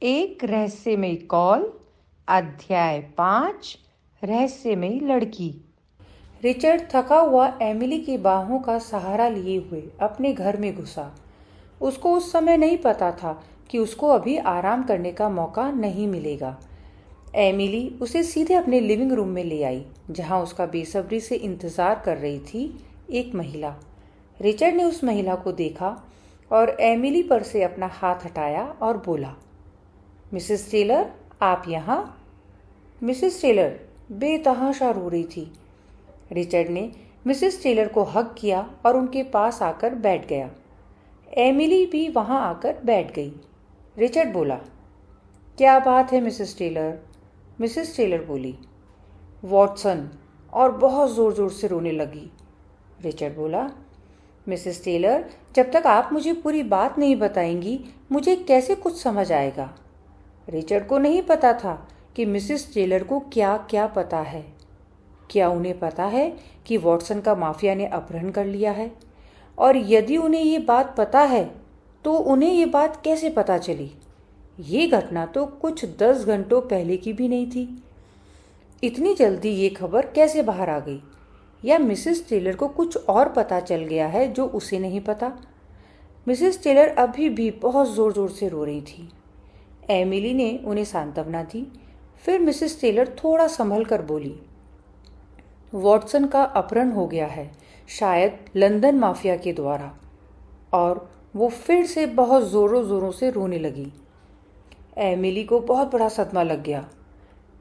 एक रहस्यमयी कॉल। अध्याय 5। रहस्यमयी लड़की। रिचर्ड थका हुआ एमिली की बाहों का सहारा लिए हुए अपने घर में घुसा। उसको उस समय नहीं पता था कि उसको अभी आराम करने का मौका नहीं मिलेगा। एमिली उसे सीधे अपने लिविंग रूम में ले आई, जहां उसका बेसब्री से इंतजार कर रही थी एक महिला। रिचर्ड ने उस महिला को देखा और एमिली पर से अपना हाथ हटाया और बोला, मिसेस टेलर, आप यहाँ? मिसेस टेलर बेतहाशा रो रही थी। रिचर्ड ने मिसेस टेलर को हग किया और उनके पास आकर बैठ गया। एमिली भी वहां आकर बैठ गई। रिचर्ड बोला, क्या बात है मिसेस टेलर? मिसेस टेलर बोली, वॉटसन, और बहुत ज़ोर ज़ोर से रोने लगी। रिचर्ड बोला, मिसेस टेलर, जब तक आप मुझे पूरी बात नहीं बताएंगी मुझे कैसे कुछ समझ आएगा। रिचर्ड को नहीं पता था कि मिसेस टेलर को क्या क्या पता है। क्या उन्हें पता है कि वॉटसन का माफिया ने अपहरण कर लिया है? और यदि उन्हें ये बात पता है तो उन्हें ये बात कैसे पता चली? ये घटना तो कुछ 10 घंटों पहले की भी नहीं थी। इतनी जल्दी ये खबर कैसे बाहर आ गई? या मिसेस टेलर को कुछ और पता चल गया है जो उसे नहीं पता? मिसेस टेलर अभी भी बहुत ज़ोर ज़ोर से रो रही थी। एमिली ने उन्हें सांत्वना दी। फिर मिसेस टेलर थोड़ा संभल कर बोली, वॉटसन का अपहरण हो गया है, शायद लंदन माफिया के द्वारा। और वो फिर से बहुत ज़ोरों ज़ोरों से रोने लगी। एमिली को बहुत बड़ा सदमा लग गया।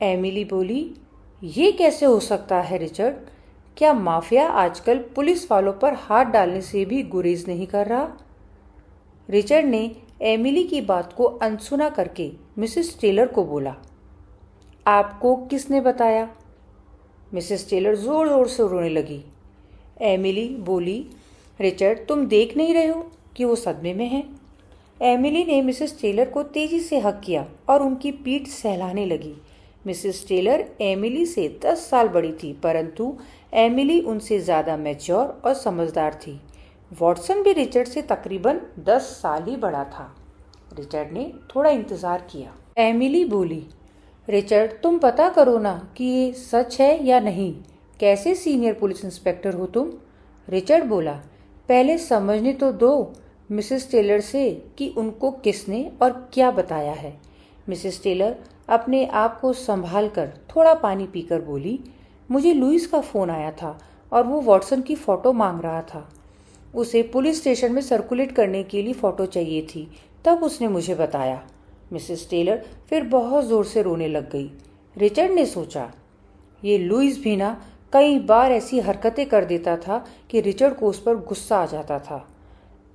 एमिली बोली, ये कैसे हो सकता है रिचर्ड? क्या माफिया आजकल पुलिस वालों पर हाथ डालने से भी गुरेज नहीं कर रहा? रिचर्ड ने एमिली की बात को अनसुना करके मिसेस टेलर को बोला, आपको किसने बताया? मिसेस टेलर जोर जोर से रोने लगी। एमिली बोली, रिचर्ड, तुम देख नहीं रहे हो कि वो सदमे में है? एमिली ने मिसेस टेलर को तेजी से हक किया और उनकी पीठ सहलाने लगी। मिसेस टेलर एमिली से 10 साल बड़ी थी, परंतु एमिली उनसे ज़्यादा मैच्योर और समझदार थी। वॉटसन भी रिचर्ड से तकरीबन 10 साल ही बड़ा था। रिचर्ड ने थोड़ा इंतज़ार किया। एमिली बोली, रिचर्ड, तुम पता करो ना कि ये सच है या नहीं। कैसे सीनियर पुलिस इंस्पेक्टर हो तुम? रिचर्ड बोला, पहले समझने तो दो मिसेस टेलर से कि उनको किसने और क्या बताया है। मिसेस टेलर अपने आप को संभाल कर थोड़ा पानी पीकर बोली, मुझे लुइस का फ़ोन आया था और वो वॉटसन की फ़ोटो मांग रहा था। उसे पुलिस स्टेशन में सर्कुलेट करने के लिए फ़ोटो चाहिए थी, तब उसने मुझे बताया। मिसेस टेलर फिर बहुत ज़ोर से रोने लग गई। रिचर्ड ने सोचा, ये लुइस भी ना कई बार ऐसी हरकतें कर देता था कि रिचर्ड को उस पर गुस्सा आ जाता था।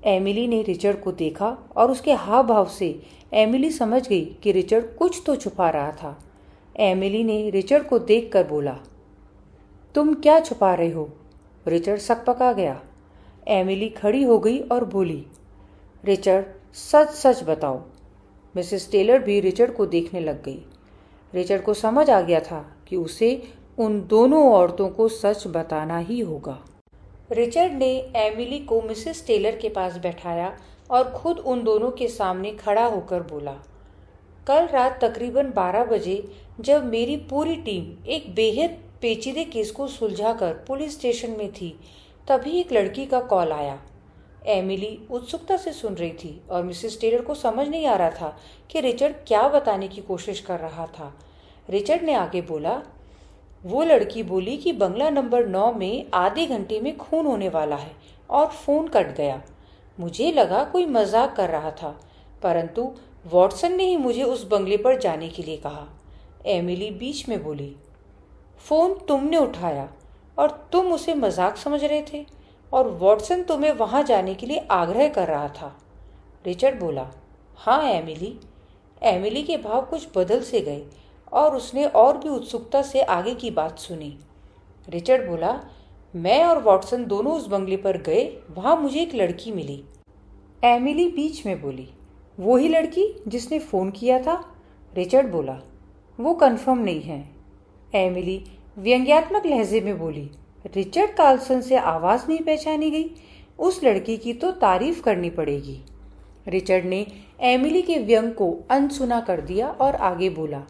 एमिली ने रिचर्ड को देखा और उसके हाव भाव से एमिली समझ गई कि रिचर्ड कुछ तो छुपा रहा था। एमिली ने रिचर्ड को देखकर बोला, तुम क्या छुपा रहे हो? रिचर्ड सकपका गया। एमिली खड़ी हो गई और बोली, रिचर्ड, सच सच बताओ। मिसेस टेलर भी रिचर्ड को देखने लग गई। रिचर्ड को समझ आ गया था कि उसे उन दोनों औरतों को सच बताना ही होगा। रिचर्ड ने एमिली को मिसेस टेलर के पास बैठाया और खुद उन दोनों के सामने खड़ा होकर बोला, कल रात तकरीबन 12 बजे जब मेरी पूरी टीम एक बेहद पेचीदे केस को सुलझाकर पुलिस स्टेशन में थी, तभी एक लड़की का कॉल आया। एमिली उत्सुकता से सुन रही थी और मिसेस टेलर को समझ नहीं आ रहा था कि रिचर्ड क्या बताने की कोशिश कर रहा था। रिचर्ड ने आगे बोला, वो लड़की बोली कि बंगला नंबर 9 में आधे घंटे में खून होने वाला है और फ़ोन कट गया। मुझे लगा कोई मजाक कर रहा था, परंतु वॉटसन ने ही मुझे उस बंगले पर जाने के लिए कहा। एमिली बीच में बोली, फ़ोन तुमने उठाया और तुम उसे मजाक समझ रहे थे और वॉटसन तुम्हें वहां जाने के लिए आग्रह कर रहा था। रिचर्ड बोला, हाँ एमिली। एमिली के भाव कुछ बदल से गए और उसने और भी उत्सुकता से आगे की बात सुनी। रिचर्ड बोला, मैं और वॉटसन दोनों उस बंगले पर गए, वहां मुझे एक लड़की मिली। एमिली बीच में बोली, वो ही लड़की जिसने फ़ोन किया था? रिचर्ड बोला, वो कंफर्म नहीं है। एमिली व्यंग्यात्मक लहजे में बोली, रिचर्ड कार्लसन से आवाज़ नहीं पहचानी गई? उस लड़की की तो तारीफ करनी पड़ेगी। रिचर्ड ने एमिली के व्यंग को अनसुना कर दिया और आगे बोला,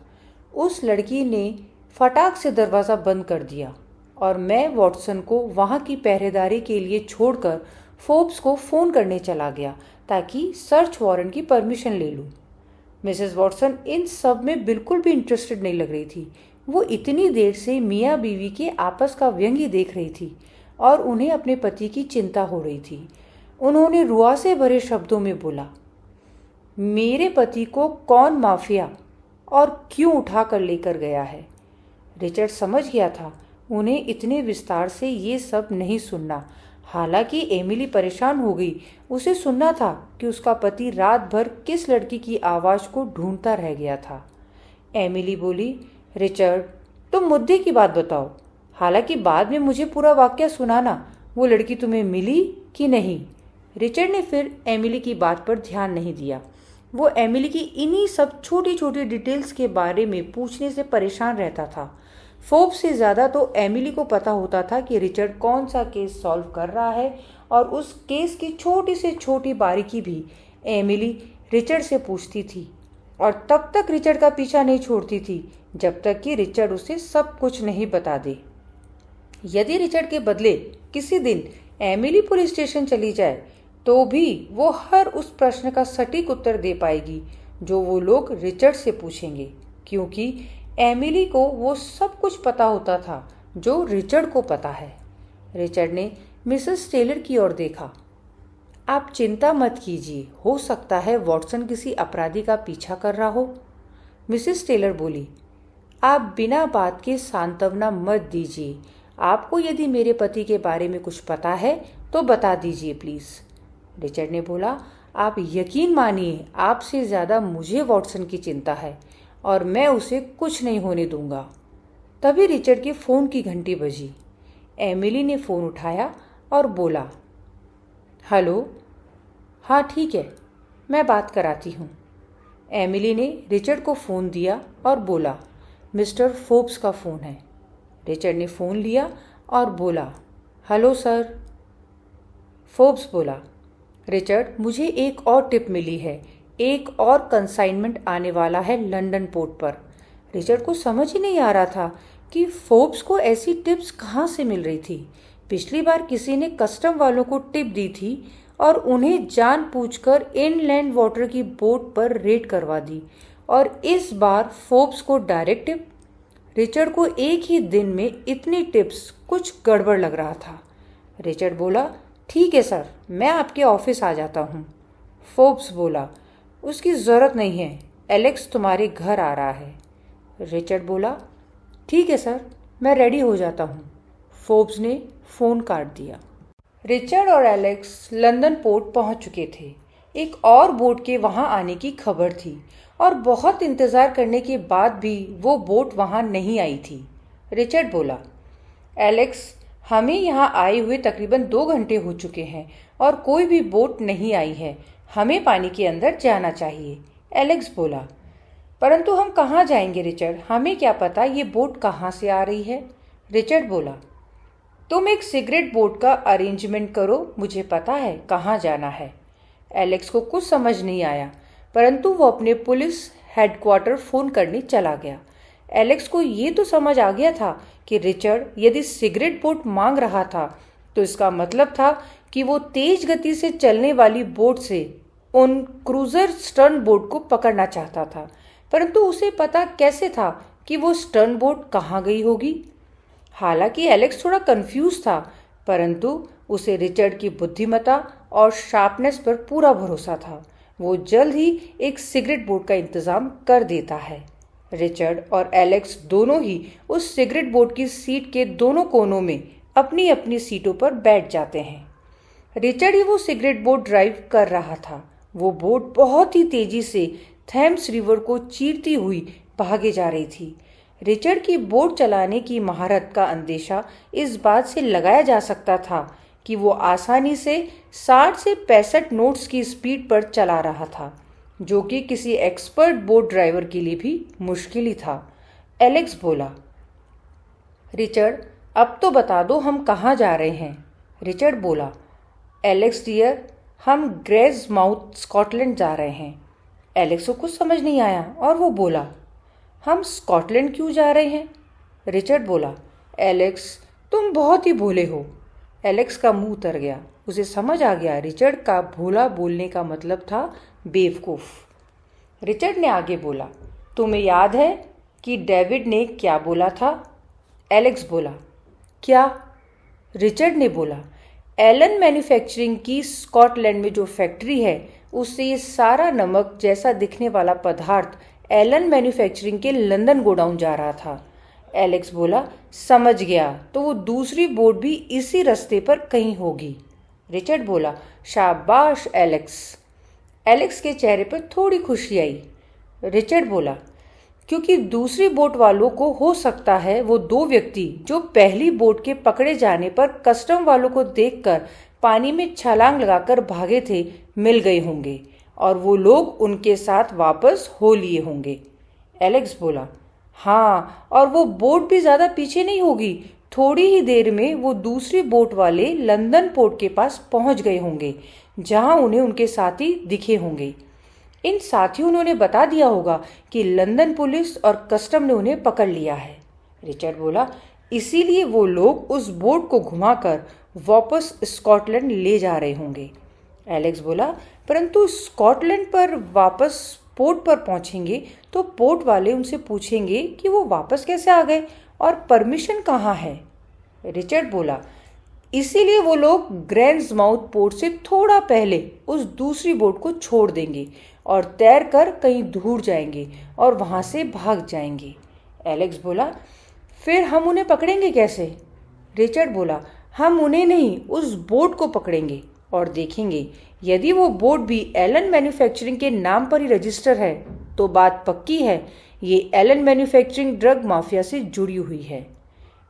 उस लड़की ने फटाक से दरवाज़ा बंद कर दिया और मैं वॉटसन को वहाँ की पहरेदारी के लिए छोड़कर फोर्ब्स को फ़ोन करने चला गया ताकि सर्च वारंट की परमिशन ले लूँ। मिसेस वॉटसन इन सब में बिल्कुल भी इंटरेस्टेड नहीं लग रही थी। वो इतनी देर से मियाँ बीवी के आपस का व्यंग ही देख रही थी और उन्हें अपने पति की चिंता हो रही थी। उन्होंने रुआ से भरे शब्दों में बोला, मेरे पति को कौन माफिया और क्यों उठा कर लेकर गया है? रिचर्ड समझ गया था उन्हें इतने विस्तार से ये सब नहीं सुनना। हालांकि एमिली परेशान हो गई। उसे सुनना था कि उसका पति रात भर किस लड़की की आवाज़ को ढूंढता रह गया था। एमिली बोली, रिचर्ड तुम मुद्दे की बात बताओ। हालांकि बाद में मुझे पूरा वाकया सुनाना। वो लड़की तुम्हें मिली कि नहीं? रिचर्ड ने फिर एमिली की बात पर ध्यान नहीं दिया। वो एमिली की इन्हीं सब छोटी छोटी डिटेल्स के बारे में पूछने से परेशान रहता था। फोर्ब्स से ज़्यादा तो एमिली को पता होता था कि रिचर्ड कौन सा केस सॉल्व कर रहा है और उस केस की छोटी से छोटी बारीकी भी एमिली रिचर्ड से पूछती थी और तब तक रिचर्ड का पीछा नहीं छोड़ती थी जब तक कि रिचर्ड उसे सब कुछ नहीं बता दे। यदि रिचर्ड के बदले किसी दिन एमिली पुलिस स्टेशन चली जाए तो भी वो हर उस प्रश्न का सटीक उत्तर दे पाएगी जो वो लोग रिचर्ड से पूछेंगे, क्योंकि एमिली को वो सब कुछ पता होता था जो रिचर्ड को पता है। रिचर्ड ने मिसेस टेलर की ओर देखा। आप चिंता मत कीजिए, हो सकता है वॉटसन किसी अपराधी का पीछा कर रहा हो। मिसेस टेलर बोली, आप बिना बात के सांत्वना मत दीजिए। आपको यदि मेरे पति के बारे में कुछ पता है तो बता दीजिए प्लीज़। रिचर्ड ने बोला, आप यकीन मानिए आपसे ज़्यादा मुझे वॉटसन की चिंता है और मैं उसे कुछ नहीं होने दूंगा। तभी रिचर्ड के फ़ोन की घंटी बजी। एमिली ने फ़ोन उठाया और बोला, हेलो, हाँ ठीक है, मैं बात कराती हूँ। एमिली ने रिचर्ड को फ़ोन दिया और बोला, मिस्टर फोर्ब्स का फ़ोन है। रिचर्ड ने फ़ोन लिया और बोला, हेलो सर। फोर्ब्स बोला, रिचर्ड मुझे एक और टिप मिली है। एक और कंसाइनमेंट आने वाला है लंदन पोर्ट पर। रिचर्ड को समझ ही नहीं आ रहा था कि फोर्ब्स को ऐसी टिप्स कहाँ से मिल रही थी। पिछली बार किसी ने कस्टम वालों को टिप दी थी और उन्हें जानबूझकर इनलैंड वाटर की बोट पर रेड करवा दी, और इस बार फोर्ब्स को डायरेक्ट टिप। रिचर्ड को एक ही दिन में इतनी टिप्स कुछ गड़बड़ लग रहा था। रिचर्ड बोला, ठीक है सर, मैं आपके ऑफिस आ जाता हूँ। फोर्ब्स बोला, उसकी ज़रूरत नहीं है, एलेक्स तुम्हारे घर आ रहा है। रिचर्ड बोला, ठीक है सर, मैं रेडी हो जाता हूँ। फोर्ब्स ने फ़ोन काट दिया। रिचर्ड और एलेक्स लंदन पोर्ट पहुँच चुके थे। एक और बोट के वहाँ आने की खबर थी और बहुत इंतज़ार करने के बाद भी वो बोट वहाँ नहीं आई थी। रिचर्ड बोला, एलेक्स, हमें यहाँ आए हुए तकरीबन 2 घंटे हो चुके हैं और कोई भी बोट नहीं आई है। हमें पानी के अंदर जाना चाहिए। एलेक्स बोला, परंतु हम कहाँ जाएंगे रिचर्ड? हमें क्या पता ये बोट कहाँ से आ रही है। रिचर्ड बोला, तुम एक सिगरेट बोट का अरेंजमेंट करो, मुझे पता है कहाँ जाना है। एलेक्स को कुछ समझ नहीं आया, परंतु वो अपने पुलिस हेडक्वार्टर फ़ोन करने चला गया। एलेक्स को ये तो समझ आ गया था कि रिचर्ड यदि सिगरेट बोट मांग रहा था तो इसका मतलब था कि वो तेज गति से चलने वाली बोट से उन क्रूजर स्टर्न बोट को पकड़ना चाहता था, परंतु उसे पता कैसे था कि वो स्टर्न बोट कहाँ गई होगी। हालांकि एलेक्स थोड़ा कंफ्यूज था, परंतु उसे रिचर्ड की बुद्धिमत्ता और शार्पनेस पर पूरा भरोसा था। वो जल्द ही एक सिगरेट बोट का इंतजाम कर देता है। रिचर्ड और एलेक्स दोनों ही उस सिगरेट बोट की सीट के दोनों कोनों में अपनी अपनी सीटों पर बैठ जाते हैं। रिचर्ड ही वो सिगरेट बोट ड्राइव कर रहा था। वो बोट बहुत ही तेजी से थेम्स रिवर को चीरती हुई भागे जा रही थी। रिचर्ड की बोट चलाने की महारत का अंदेशा इस बात से लगाया जा सकता था कि वो आसानी से 60 से 65 नोट्स की स्पीड पर चला रहा था, जो कि किसी एक्सपर्ट बोट ड्राइवर के लिए भी मुश्किल ही था। एलेक्स बोला, रिचर्ड, अब तो बता दो हम कहाँ जा रहे हैं। रिचर्ड बोला, एलेक्स डियर, हम ग्रेज माउथ स्कॉटलैंड जा रहे हैं। एलेक्स को कुछ समझ नहीं आया और वो बोला, हम स्कॉटलैंड क्यों जा रहे हैं? रिचर्ड बोला, एलेक्स तुम बहुत ही भोले हो। एलेक्स का मुंह उतर गया। उसे समझ आ गया रिचर्ड का भोला बोलने का मतलब था बेवकूफ़। रिचर्ड ने आगे बोला, तुम्हें याद है कि डेविड ने क्या बोला था? एलेक्स बोला, क्या? रिचर्ड ने बोला, एलन मैन्युफैक्चरिंग की स्कॉटलैंड में जो फैक्ट्री है उससे ये सारा नमक जैसा दिखने वाला पदार्थ एलन मैन्युफैक्चरिंग के लंदन गोडाउन जा रहा था। एलेक्स बोला, समझ गया, तो वो दूसरी बोट भी इसी रास्ते पर कहीं होगी। रिचर्ड बोला, शाबाश एलेक्स। एलेक्स के चेहरे पर थोड़ी खुशी आई। रिचर्ड बोला, क्योंकि दूसरी बोट वालों को हो सकता है वो दो व्यक्ति जो पहली बोट के पकड़े जाने पर कस्टम वालों को देखकर पानी में छलांग लगाकर भागे थे मिल गए होंगे और वो लोग उनके साथ वापस हो लिए होंगे। एलेक्स बोला, हाँ, और वो बोट भी ज्यादा पीछे नहीं होगी। थोड़ी ही देर में वो दूसरी बोट वाले लंदन पोर्ट के पास पहुंच गए होंगे जहां उन्हें उनके साथी दिखे होंगे। इन साथियों ने उन्हें बता दिया होगा कि लंदन पुलिस और कस्टम ने उन्हें पकड़ लिया है। रिचर्ड बोला, इसीलिए वो लोग उस बोट को घुमाकर वापस स्कॉटलैंड ले जा रहे होंगे। एलेक्स बोला, परंतु स्कॉटलैंड पर वापस पोर्ट पर पहुंचेंगे तो पोर्ट वाले उनसे पूछेंगे कि वो वापस कैसे आ गए और परमिशन कहाँ है। रिचर्ड बोला, इसीलिए वो लोग ग्रैंड्समाउथ पोर्ट से थोड़ा पहले उस दूसरी बोट को छोड़ देंगे और तैरकर कहीं दूर जाएंगे और वहां से भाग जाएंगे। एलेक्स बोला, फिर हम उन्हें पकड़ेंगे कैसे? रिचर्ड बोला, हम उन्हें नहीं, उस बोट को पकड़ेंगे और देखेंगे यदि वो बोट भी एलन मैन्युफैक्चरिंग के नाम पर ही रजिस्टर है तो बात पक्की है, ये एलन मैन्युफैक्चरिंग ड्रग माफिया से जुड़ी हुई है।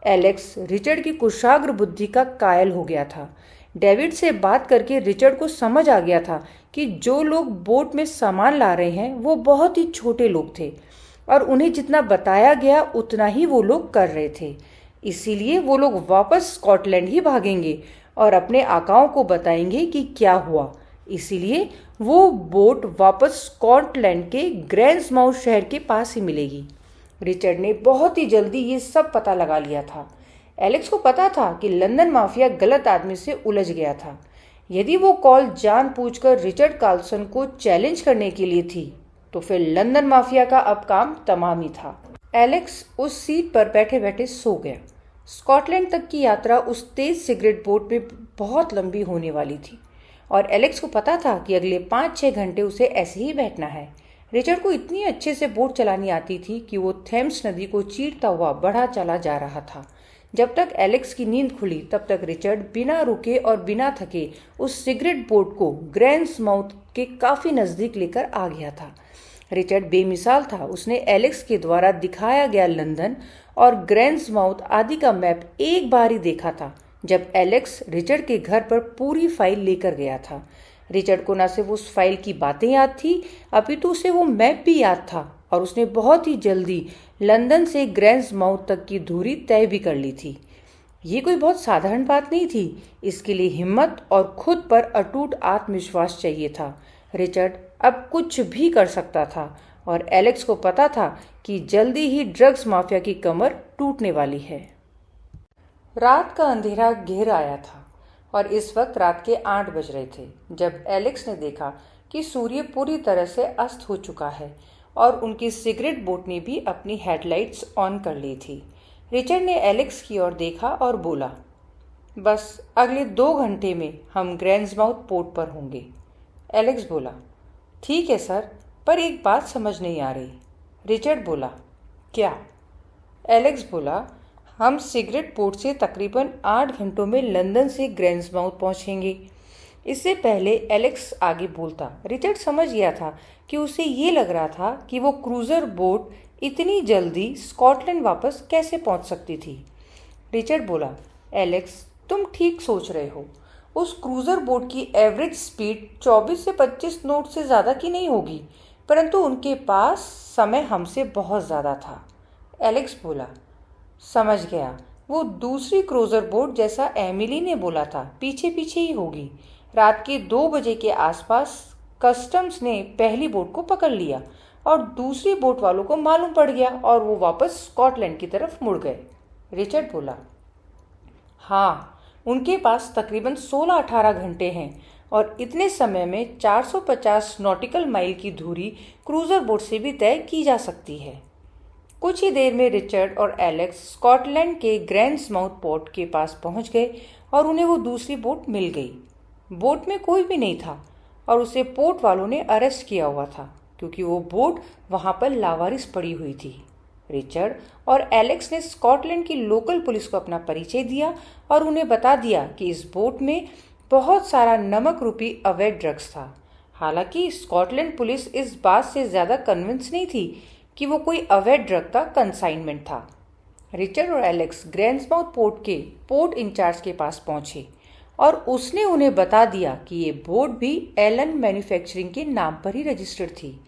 एलेक्स रिचर्ड की कुशाग्र बुद्धि का कायल हो गया था। डेविड से बात करके रिचर्ड को समझ आ गया था कि जो लोग बोट में सामान ला रहे हैं वो बहुत ही छोटे लोग थे और उन्हें जितना बताया गया उतना ही वो लोग कर रहे थे। इसीलिए वो लोग वापस स्कॉटलैंड ही भागेंगे और अपने आकाओं को बताएंगे कि क्या हुआ। इसीलिए वो बोट वापस स्कॉटलैंड के ग्रैंड्समाउथ शहर के पास ही मिलेगी। रिचर्ड ने बहुत ही जल्दी ये सब पता लगा लिया था। एलेक्स को पता था कि लंदन माफिया गलत आदमी से उलझ गया था। यदि वो कॉल जानबूझकर रिचर्ड कार्लसन को चैलेंज करने के लिए थी तो फिर लंदन माफिया का अब काम तमाम ही था। एलेक्स उस सीट पर बैठे बैठे सो गया। स्कॉटलैंड तक की यात्रा उस तेज सिगरेट बोट में बहुत लंबी होने वाली थी और एलेक्स को पता था कि अगले 5-6 घंटे उसे ऐसे ही बैठना है। रिचर्ड को इतनी अच्छे से बोट चलानी आती थी कि वो थेम्स नदी को चीरता हुआ बढ़ा चला जा रहा था। जब तक एलेक्स की नींद खुली तब तक रिचर्ड बिना रुके और बिना थके उस सिगरेट बोट को ग्रैंड्समाउथ के काफी नजदीक लेकर आ गया था। रिचर्ड बेमिसाल था। उसने एलेक्स के द्वारा दिखाया गया लंदन और ग्रैंड्समाउथ आदि का मैप एक बार ही देखा था जब एलेक्स रिचर्ड के घर पर पूरी फाइल लेकर गया था। रिचर्ड को न सिर्फ उस फाइल की बातें याद थी अपितु उसे वो मैप भी याद था और उसने बहुत ही जल्दी लंदन से ग्रैंड्समाउथ तक की दूरी तय भी कर ली थी। ये कोई बहुत साधारण बात नहीं थी। इसके लिए हिम्मत और खुद पर अटूट आत्मविश्वास चाहिए था। रिचर्ड अब कुछ भी कर सकता था और एलेक्स को पता था कि जल्दी ही ड्रग्स माफिया की कमर टूटने वाली है। रात का अंधेरा घेर आया था और इस वक्त रात के 8 बज रहे थे जब एलेक्स ने देखा कि सूर्य पूरी तरह से अस्त हो चुका है और उनकी सिगरेट बोट ने भी अपनी हेडलाइट्स ऑन कर ली थी। रिचर्ड ने एलेक्स की ओर देखा और बोला, बस अगले 2 घंटे में हम ग्रैंड्समाउथ पोर्ट पर होंगे। एलेक्स बोला, ठीक है सर, पर एक बात समझ नहीं आ रही। रिचर्ड बोला, क्या? एलेक्स बोला, हम सिगरेट पोर्ट से तकरीबन 8 घंटों में लंदन से ग्रैंड्समाउथ पहुंचेंगे। इससे पहले एलेक्स आगे बोलता, रिचर्ड समझ गया था कि उसे ये लग रहा था कि वो क्रूजर बोट इतनी जल्दी स्कॉटलैंड वापस कैसे पहुंच सकती थी। रिचर्ड बोला, एलेक्स तुम ठीक सोच रहे हो। उस क्रूजर बोट की एवरेज स्पीड 24 से 25 नॉट से ज़्यादा की नहीं होगी, परंतु उनके पास समय हमसे बहुत ज़्यादा था। एलेक्स बोला, समझ गया, वो दूसरी क्रूजर बोट जैसा एमिली ने बोला था पीछे पीछे ही होगी। रात के 2 बजे के आसपास कस्टम्स ने पहली बोट को पकड़ लिया और दूसरी बोट वालों को मालूम पड़ गया और वो वापस स्कॉटलैंड की तरफ मुड़ गए। रिचर्ड बोला, हाँ, उनके पास तकरीबन 16-18 घंटे हैं और इतने समय में 450 नॉटिकल माइल की दूरी क्रूजर बोट से भी तय की जा सकती है। कुछ ही देर में रिचर्ड और एलेक्स स्कॉटलैंड के ग्रैंड्समाउथ पोर्ट के पास पहुंच गए और उन्हें वो दूसरी बोट मिल गई। बोट में कोई भी नहीं था और उसे पोर्ट वालों ने अरेस्ट किया हुआ था क्योंकि वो बोट वहां पर लावारिस पड़ी हुई थी। रिचर्ड और एलेक्स ने स्कॉटलैंड की लोकल पुलिस को अपना परिचय दिया और उन्हें बता दिया कि इस बोट में बहुत सारा नमक रूपी अवैध ड्रग्स था। हालांकि स्कॉटलैंड पुलिस इस बात से ज्यादा कन्विंस नहीं थी कि वो कोई अवैध ड्रग का कंसाइनमेंट था। रिचर्ड और एलेक्स ग्रैंड्समाउथ पोर्ट के पोर्ट इंचार्ज के पास पहुंचे और उसने उन्हें बता दिया कि ये बोट भी एलन मैन्युफैक्चरिंग के नाम पर ही रजिस्टर्ड थी।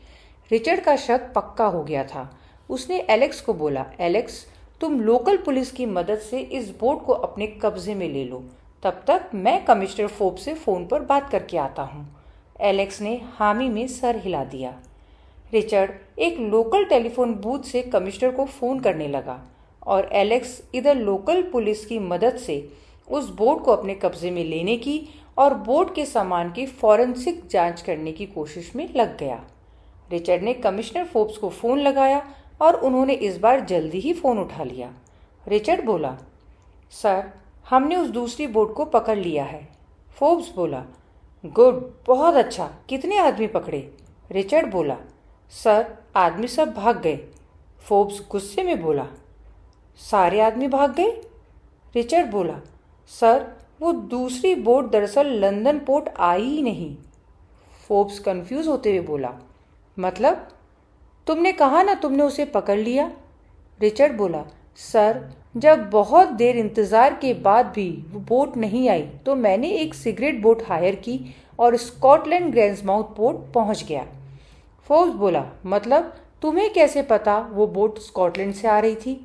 रिचर्ड का शक पक्का हो गया था। उसने एलेक्स को बोला, एलेक्स, तुम लोकल पुलिस की मदद से इस बोट को अपने कब्जे में ले लो, तब तक मैं कमिश्नर फोर्ब से फोन पर बात करके आता हूँ। एलेक्स ने हामी में सर हिला दिया। रिचर्ड एक लोकल टेलीफोन बूथ से कमिश्नर को फोन करने लगा और एलेक्स इधर लोकल पुलिस की मदद से उस बोट को अपने कब्जे में लेने की और बोट के सामान की फॉरेंसिक जांच करने की कोशिश में लग गया। रिचर्ड ने कमिश्नर फोर्ब्स को फोन लगाया और उन्होंने इस बार जल्दी ही फोन उठा लिया। रिचर्ड बोला, सर, हमने उस दूसरी बोट को पकड़ लिया है। फोर्ब्स बोला, गुड, बहुत अच्छा, कितने आदमी पकड़े? रिचर्ड बोला, सर, आदमी सब भाग गए। फोर्ब्स गुस्से में बोला, सारे आदमी भाग गए? रिचर्ड बोला, सर, वो दूसरी बोट दरअसल लंदन पोर्ट आई ही नहीं। फोर्ब्स कंफ्यूज होते हुए बोला, मतलब? तुमने कहा ना तुमने उसे पकड़ लिया। रिचर्ड बोला, सर, जब बहुत देर इंतज़ार के बाद भी वो बोट नहीं आई तो मैंने एक सिगरेट बोट हायर की और स्कॉटलैंड ग्रैंड्समाउथ पोर्ट पहुंच गया। फोर्ब्स बोला, मतलब तुम्हें कैसे पता वो बोट स्कॉटलैंड से आ रही थी?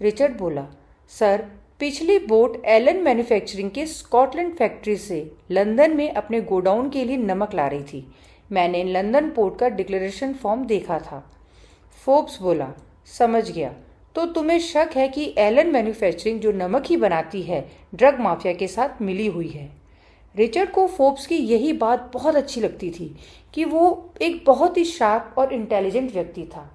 रिचर्ड बोला, सर, पिछली बोट एलन मैन्युफैक्चरिंग के स्कॉटलैंड फैक्ट्री से लंदन में अपने गोडाउन के लिए नमक ला रही थी। मैंने लंदन पोर्ट का डिक्लेरेशन फॉर्म देखा था। फोर्ब्स बोला, समझ गया, तो तुम्हें शक है कि एलन मैन्युफैक्चरिंग जो नमक ही बनाती है ड्रग माफिया के साथ मिली हुई है। रिचर्ड को फोर्ब्स की यही बात बहुत अच्छी लगती थी कि वो एक बहुत ही शार्प और इंटेलिजेंट व्यक्ति था।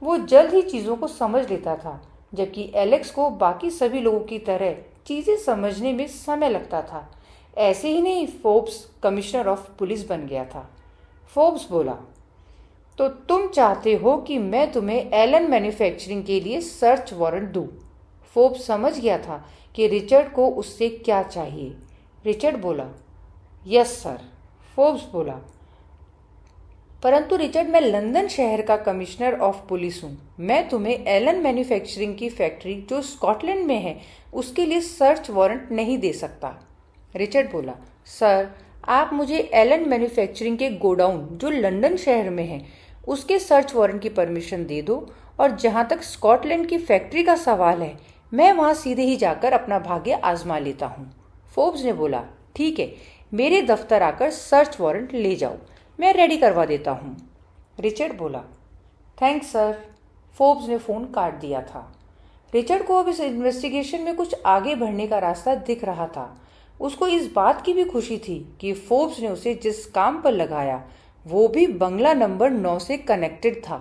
वो जल्द ही चीज़ों को समझ लेता था, जबकि एलेक्स को बाकी सभी लोगों की तरह चीज़ें समझने में समय लगता था। ऐसे ही नहीं, फोर्ब्स कमिश्नर ऑफ पुलिस बन गया था। फोर्ब्स बोला, तो तुम चाहते हो कि मैं तुम्हें एलन मैन्युफैक्चरिंग के लिए सर्च वारंट दूं? फोर्ब्स समझ गया था कि रिचर्ड को उससे क्या चाहिए। रिचर्ड बोला, यस सर। फोर्ब्स बोला, परंतु रिचर्ड, मैं लंदन शहर का कमिश्नर ऑफ पुलिस हूँ। मैं तुम्हें एलन मैन्युफैक्चरिंग की फैक्ट्री जो स्कॉटलैंड में है उसके लिए सर्च वारंट नहीं दे सकता। रिचर्ड बोला, सर, आप मुझे एलन मैन्युफैक्चरिंग के गोडाउन जो लंदन शहर में है उसके सर्च वारंट की परमिशन दे दो और जहाँ तक स्कॉटलैंड की फैक्ट्री का सवाल है मैं वहाँ सीधे ही जाकर अपना भाग्य आजमा लेता हूँ। फोर्ब्स ने बोला, ठीक है, मेरे दफ्तर आकर सर्च वारंट ले जाओ, मैं रेडी करवा देता हूँ। रिचर्ड बोला, थैंक्स सर। फोर्ब्स ने फ़ोन काट दिया था। रिचर्ड को अब इस इन्वेस्टिगेशन में कुछ आगे बढ़ने का रास्ता दिख रहा था। उसको इस बात की भी खुशी थी कि फोर्ब्स ने उसे जिस काम पर लगाया वो भी बंगला नंबर 9 से कनेक्टेड था।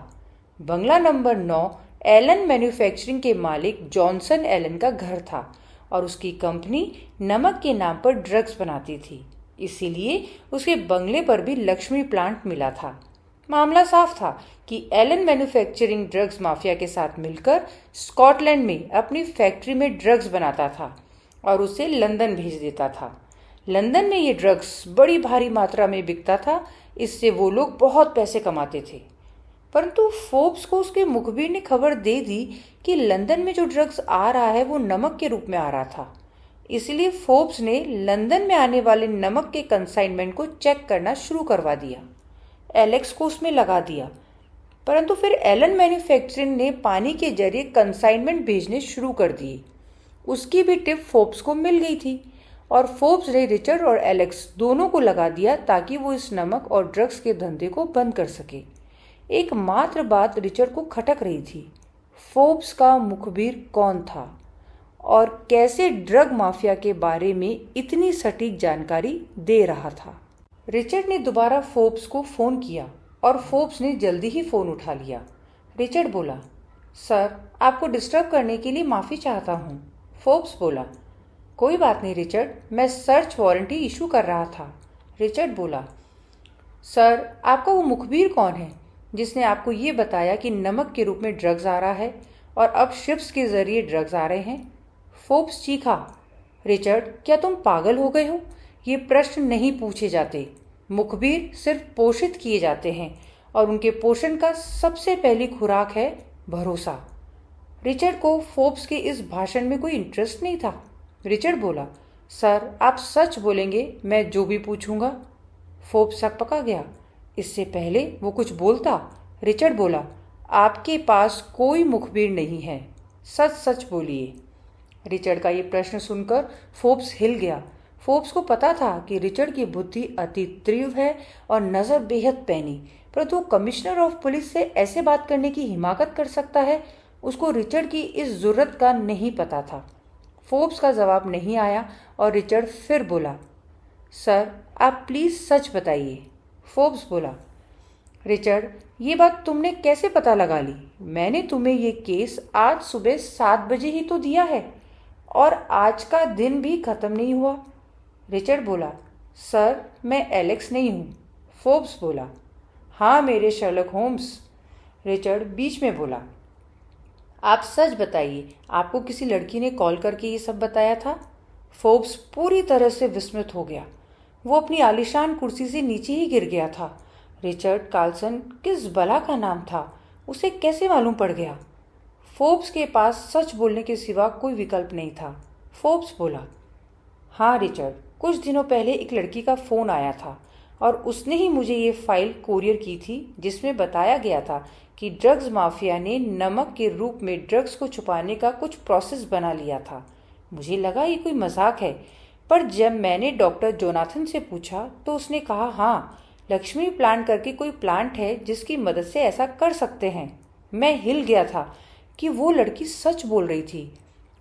बंगला नंबर 9 एलन मैन्युफैक्चरिंग के मालिक जॉनसन एलन का घर था और उसकी कंपनी नमक के नाम पर ड्रग्स बनाती थी, इसीलिए उसके बंगले पर भी लक्ष्मी प्लांट मिला था। मामला साफ था कि एलन मैन्युफैक्चरिंग ड्रग्स माफिया के साथ मिलकर स्कॉटलैंड में अपनी फैक्ट्री में ड्रग्स बनाता था और उसे लंदन भेज देता था। लंदन में ये ड्रग्स बड़ी भारी मात्रा में बिकता था, इससे वो लोग बहुत पैसे कमाते थे। परंतु फोर्ब्स को उसके मुखबिर ने खबर दे दी कि लंदन में जो ड्रग्स आ रहा है वो नमक के रूप में आ रहा था। इसलिए फोर्ब्स ने लंदन में आने वाले नमक के कंसाइनमेंट को चेक करना शुरू करवा दिया। एलेक्स को उसमें लगा दिया, परंतु फिर एलन मैन्युफैक्चरिंग ने पानी के जरिए कंसाइनमेंट भेजने शुरू कर दिए। उसकी भी टिप फोर्ब्स को मिल गई थी और फोर्ब्स ने रिचर्ड और एलेक्स दोनों को लगा दिया ताकि वो इस नमक और ड्रग्स के धंधे को बंद कर सके। एकमात्र बात रिचर्ड को खटक रही थी, फोर्ब्स का मुखबिर कौन था और कैसे ड्रग माफिया के बारे में इतनी सटीक जानकारी दे रहा था। रिचर्ड ने दोबारा फोर्ब्स को फ़ोन किया और फोर्ब्स ने जल्दी ही फ़ोन उठा लिया। रिचर्ड बोला, सर, आपको डिस्टर्ब करने के लिए माफ़ी चाहता हूँ। फोर्ब्स बोला, कोई बात नहीं रिचर्ड, मैं सर्च वारंट ही इशू कर रहा था। रिचर्ड बोला, सर, आपका वो मुखबिर कौन है जिसने आपको ये बताया कि नमक के रूप में ड्रग्स आ रहा है और अब शिप्स के जरिए ड्रग्स आ रहे हैं? फोर्ब्स चीखा, रिचर्ड, क्या तुम पागल हो गए हो? ये प्रश्न नहीं पूछे जाते। मुखबिर सिर्फ पोषित किए जाते हैं और उनके पोषण का सबसे पहली खुराक है भरोसा। रिचर्ड को फोर्ब्स के इस भाषण में कोई इंटरेस्ट नहीं था। रिचर्ड बोला, सर, आप सच बोलेंगे, मैं जो भी पूछूंगा? फोर्ब्स सकपका गया। इससे पहले वो कुछ बोलता, रिचर्ड बोला, आपके पास कोई मुखबिर नहीं है, सच सच बोलिए। रिचर्ड का ये प्रश्न सुनकर फोर्ब्स हिल गया। फोर्ब्स को पता था कि रिचर्ड की बुद्धि अति तीव्र है और नज़र बेहद पैनी, परंतु कमिश्नर ऑफ पुलिस से ऐसे बात करने की हिमाकत कर सकता है, उसको रिचर्ड की इस जरूरत का नहीं पता था। फोर्ब्स का जवाब नहीं आया और रिचर्ड फिर बोला, सर, आप प्लीज़ सच बताइए। फोर्ब्स बोला, रिचर्ड, ये बात तुमने कैसे पता लगा ली? मैंने तुम्हें ये केस आज सुबह 7 बजे ही तो दिया है और आज का दिन भी खत्म नहीं हुआ। रिचर्ड बोला, सर, मैं एलेक्स नहीं हूँ। फोर्ब्स बोला, हाँ मेरे शर्लक होम्स। रिचर्ड बीच में बोला, आप सच बताइए, आपको किसी लड़की ने कॉल करके ये सब बताया था? फोर्ब्स पूरी तरह से विस्मित हो गया। वो अपनी आलीशान कुर्सी से नीचे ही गिर गया था। रिचर्ड कार्लसन किस बला का नाम था? उसे कैसे मालूम पड़ गया? फोर्ब्स के पास सच बोलने के सिवा कोई विकल्प नहीं था। फोर्ब्स बोला, हाँ रिचर्ड, कुछ दिनों पहले एक लड़की का फ़ोन आया था और उसने ही मुझे ये फाइल कोरियर की थी जिसमें बताया गया था कि ड्रग्स माफिया ने नमक के रूप में ड्रग्स को छुपाने का कुछ प्रोसेस बना लिया था। मुझे लगा ये कोई मजाक है, पर जब मैंने डॉक्टर जोनाथन से पूछा तो उसने कहा, हाँ, लक्ष्मी प्लांट करके कोई प्लांट है जिसकी मदद से ऐसा कर सकते हैं। मैं हिल गया था कि वो लड़की सच बोल रही थी।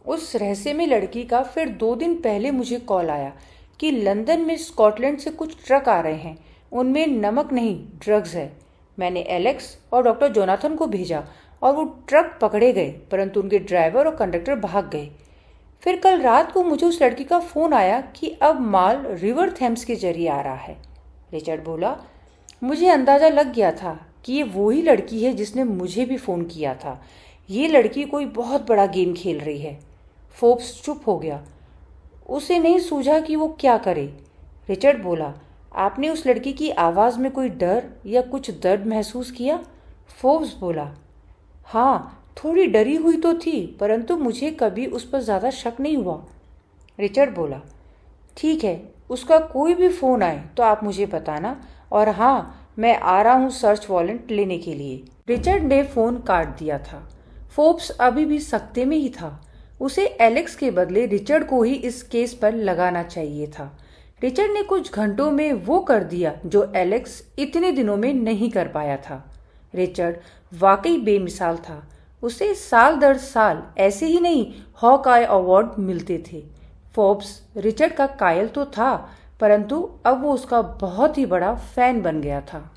उस रहस्यमय लड़की का फिर 2 दिन पहले मुझे कॉल आया कि लंदन में स्कॉटलैंड से कुछ ट्रक आ रहे हैं, उनमें नमक नहीं ड्रग्स है। मैंने एलेक्स और डॉक्टर जोनाथन को भेजा और वो ट्रक पकड़े गए, परंतु उनके ड्राइवर और कंडक्टर भाग गए। फिर कल रात को मुझे उस लड़की का फ़ोन आया कि अब माल रिवर थेम्स के जरिए आ रहा है। रिचर्ड बोला, मुझे अंदाज़ा लग गया था कि ये वही लड़की है जिसने मुझे भी फ़ोन किया था। ये लड़की कोई बहुत बड़ा गेम खेल रही है। फोर्ब्स चुप हो गया। उसे नहीं सूझा कि वो क्या करे। रिचर्ड बोला, आपने उस लड़की की आवाज़ में कोई डर या कुछ दर्द महसूस किया? फोर्ब्स बोला, हाँ, थोड़ी डरी हुई तो थी, परंतु मुझे कभी उस पर ज़्यादा शक नहीं हुआ। रिचर्ड बोला, ठीक है, उसका कोई भी फ़ोन आए तो आप मुझे बताना, और हाँ, मैं आ रहा हूँ सर्च वारंट लेने के लिए। रिचर्ड ने फ़ोन काट दिया था। फोर्ब्स अभी भी सख्ते में ही था। उसे एलेक्स के बदले रिचर्ड को ही इस केस पर लगाना चाहिए था। रिचर्ड ने कुछ घंटों में वो कर दिया जो एलेक्स इतने दिनों में नहीं कर पाया था। रिचर्ड वाकई बेमिसाल था। उसे साल दर साल ऐसे ही नहीं हॉक आई अवार्ड मिलते थे। फोर्ब्स रिचर्ड का कायल तो था, परंतु अब वो उसका बहुत ही बड़ा फैन बन गया था।